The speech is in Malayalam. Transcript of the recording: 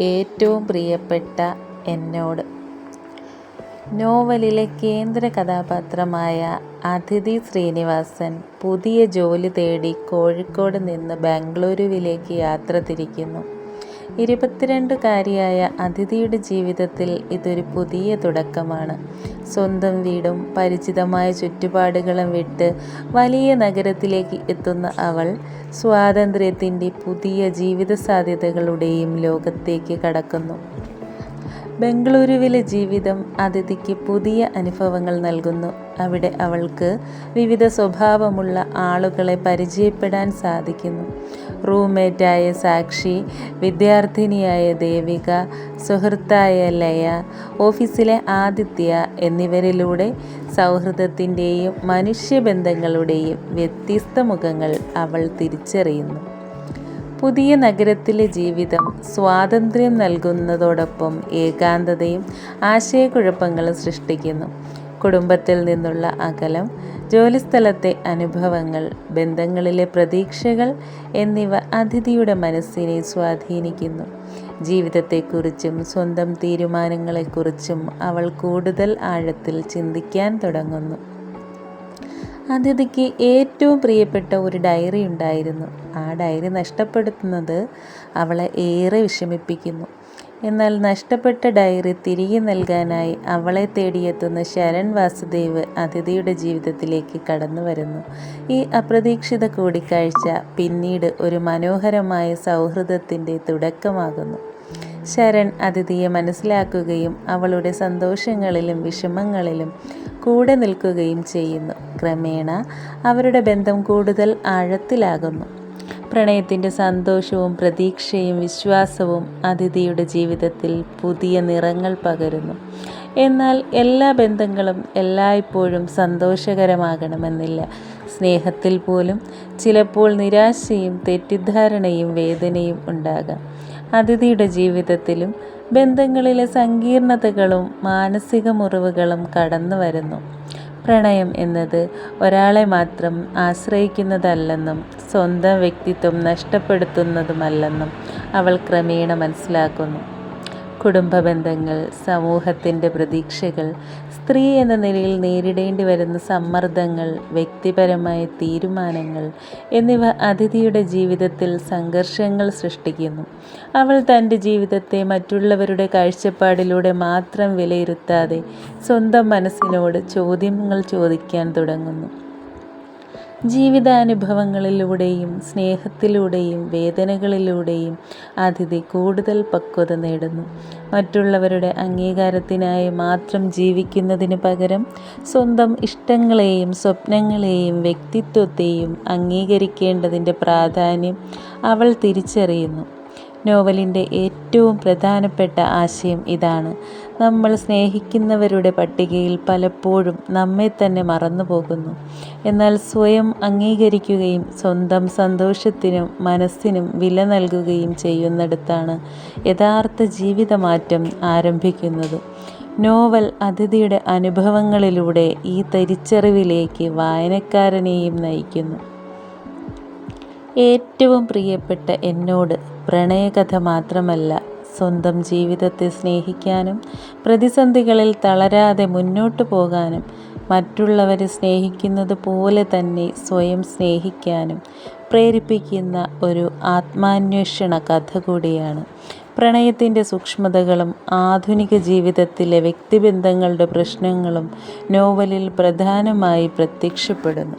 ഏറ്റവും പ്രിയപ്പെട്ട എന്നോട്. നോവലിലെ കേന്ദ്ര കഥാപാത്രമായ അതിഥി ശ്രീനിവാസൻ പുതിയ ജോലി തേടി കോഴിക്കോട് നിന്ന് ബംഗളൂരുവിലേക്ക് യാത്ര തിരിക്കുന്നു. 22കാരിയായ അതിഥിയുടെ ജീവിതത്തിൽ ഇതൊരു പുതിയ തുടക്കമാണ്. സ്വന്തം വീടും പരിചിതമായ ചുറ്റുപാടുകളും വിട്ട് വലിയ നഗരത്തിലേക്ക് എത്തുന്ന അവൾ സ്വാതന്ത്ര്യത്തിൻ്റെ പുതിയ ജീവിത സാധ്യതകളുടെയും ലോകത്തേക്ക് കടക്കുന്നു. ബംഗളൂരുവിലെ ജീവിതം അതിഥിക്ക് പുതിയ അനുഭവങ്ങൾ നൽകുന്നു. അവിടെ അവൾക്ക് വിവിധ സ്വഭാവമുള്ള ആളുകളെ പരിചയപ്പെടാൻ സാധിക്കുന്നു. റൂംമേറ്റായ സാക്ഷി, വിദ്യാർത്ഥിനിയായ ദേവിക, സുഹൃത്തായ ലയ, ഓഫീസിലെ ആദിത്യ എന്നിവരിലൂടെ സൗഹൃദത്തിൻ്റെയും മനുഷ്യബന്ധങ്ങളുടെയും വ്യത്യസ്ത മുഖങ്ങൾ അവൾ തിരിച്ചറിയുന്നു. പുതിയ നഗരത്തിലെ ജീവിതം സ്വാതന്ത്ര്യം നൽകുന്നതോടൊപ്പം ഏകാന്തതയും ആശയക്കുഴപ്പങ്ങളും സൃഷ്ടിക്കുന്നു. കുടുംബത്തിൽ നിന്നുള്ള അകലം, ജോലിസ്ഥലത്തെ അനുഭവങ്ങൾ, ബന്ധങ്ങളിലെ പ്രതീക്ഷകൾ എന്നിവ അതിഥിയുടെ മനസ്സിനെ സ്വാധീനിക്കുന്നു. ജീവിതത്തെക്കുറിച്ചും സ്വന്തം തീരുമാനങ്ങളെക്കുറിച്ചും അവൾ കൂടുതൽ ആഴത്തിൽ ചിന്തിക്കാൻ തുടങ്ങുന്നു. അതിഥിക്ക് ഏറ്റവും പ്രിയപ്പെട്ട ഒരു ഡയറി ഉണ്ടായിരുന്നു. ആ ഡയറി നഷ്ടപ്പെടുത്തുന്നത് അവളെ ഏറെ വിഷമിപ്പിക്കുന്നു. എന്നാൽ നഷ്ടപ്പെട്ട ഡയറി തിരികെ നൽകാനായി അവളെ തേടിയെത്തുന്ന ശരൺ വാസുദേവ് അതിഥിയുടെ ജീവിതത്തിലേക്ക് കടന്നു വരുന്നു. ഈ അപ്രതീക്ഷിത കൂടിക്കാഴ്ച പിന്നീട് ഒരു മനോഹരമായ സൗഹൃദത്തിൻ്റെ തുടക്കമാകുന്നു. ശരൺ അതിഥിയെ മനസ്സിലാക്കുകയും അവളുടെ സന്തോഷങ്ങളിലും വിഷമങ്ങളിലും കൂടെ നിൽക്കുകയും ചെയ്യുന്നു. ക്രമേണ അവരുടെ ബന്ധം കൂടുതൽ ആഴത്തിലാകുന്നു. പ്രണയത്തിൻ്റെ സന്തോഷവും പ്രതീക്ഷയും വിശ്വാസവും അതിഥിയുടെ ജീവിതത്തിൽ പുതിയ നിറങ്ങൾ പകരുന്നു. എന്നാൽ എല്ലാ ബന്ധങ്ങളും എല്ലായ്പ്പോഴും സന്തോഷകരമാകണമെന്നില്ല. സ്നേഹത്തിൽ പോലും ചിലപ്പോൾ നിരാശയും തെറ്റിദ്ധാരണയും വേദനയും ഉണ്ടാകാം. അതിഥിയുടെ ജീവിതത്തിലും ബന്ധങ്ങളിലെ സങ്കീർണതകളും മാനസിക മുറിവുകളും കടന്നു വരുന്നു. പ്രണയം എന്നത് ഒരാളെ മാത്രം ആശ്രയിക്കുന്നതല്ലെന്നും സ്വന്തം വ്യക്തിത്വം നഷ്ടപ്പെടുത്തുന്നതുമല്ലെന്നും അവൾ ക്രമേണ മനസ്സിലാക്കുന്നു. കുടുംബ ബന്ധങ്ങൾ, സമൂഹത്തിൻ്റെ പ്രതീക്ഷകൾ, സ്ത്രീ എന്ന നിലയിൽ നേരിടേണ്ടി വരുന്ന സമ്മർദ്ദങ്ങൾ, വ്യക്തിപരമായ തീരുമാനങ്ങൾ എന്നിവ അതിഥിയുടെ ജീവിതത്തിൽ സംഘർഷങ്ങൾ സൃഷ്ടിക്കുന്നു. അവൾ തൻ്റെ ജീവിതത്തെ മറ്റുള്ളവരുടെ കാഴ്ചപ്പാടിലൂടെ മാത്രം വിലയിരുത്താതെ സ്വന്തം മനസ്സിനോട് ചോദ്യങ്ങൾ ചോദിക്കാൻ തുടങ്ങുന്നു. ജീവിതാനുഭവങ്ങളിലൂടെയും സ്നേഹത്തിലൂടെയും വേദനകളിലൂടെയും അതിഥി കൂടുതൽ പക്വത നേടുന്നു. മറ്റുള്ളവരുടെ അംഗീകാരത്തിനായി മാത്രം ജീവിക്കുന്നതിന് പകരം സ്വന്തം ഇഷ്ടങ്ങളെയും സ്വപ്നങ്ങളെയും വ്യക്തിത്വത്തെയും അംഗീകരിക്കേണ്ടതിൻ്റെ പ്രാധാന്യം അവൾ തിരിച്ചറിയുന്നു. നോവലിൻ്റെ ഏറ്റവും പ്രധാനപ്പെട്ട ആശയം ഇതാണ്: നമ്മൾ സ്നേഹിക്കുന്നവരുടെ പട്ടികയിൽ പലപ്പോഴും നമ്മെ തന്നെ മറന്നു പോകുന്നു. എന്നാൽ സ്വയം അംഗീകരിക്കുകയും സ്വന്തം സന്തോഷത്തിനും മനസ്സിനും വില നൽകുകയും ചെയ്യുന്നിടത്താണ് യഥാർത്ഥ ജീവിതമാറ്റം ആരംഭിക്കുന്നത്. നോവൽ അതിഥിയുടെ അനുഭവങ്ങളിലൂടെ ഈ തിരിച്ചറിവിലേക്ക് വായനക്കാരനെയും നയിക്കുന്നു. ഏറ്റവും പ്രിയപ്പെട്ട എന്നോട് പ്രണയകഥ മാത്രമല്ല, സ്വന്തം ജീവിതത്തെ സ്നേഹിക്കാനും പ്രതിസന്ധികളിൽ തളരാതെ മുന്നോട്ടു പോകാനും മറ്റുള്ളവരെ സ്നേഹിക്കുന്നത് പോലെ തന്നെ സ്വയം സ്നേഹിക്കാനും പ്രേരിപ്പിക്കുന്ന ഒരു ആത്മാന്വേഷണ കഥ കൂടിയാണ്. പ്രണയത്തിൻ്റെ സൂക്ഷ്മതകളും ആധുനിക ജീവിതത്തിലെ വ്യക്തിബന്ധങ്ങളുടെ പ്രശ്നങ്ങളും നോവലിൽ പ്രധാനമായി പ്രത്യക്ഷപ്പെടുന്നു.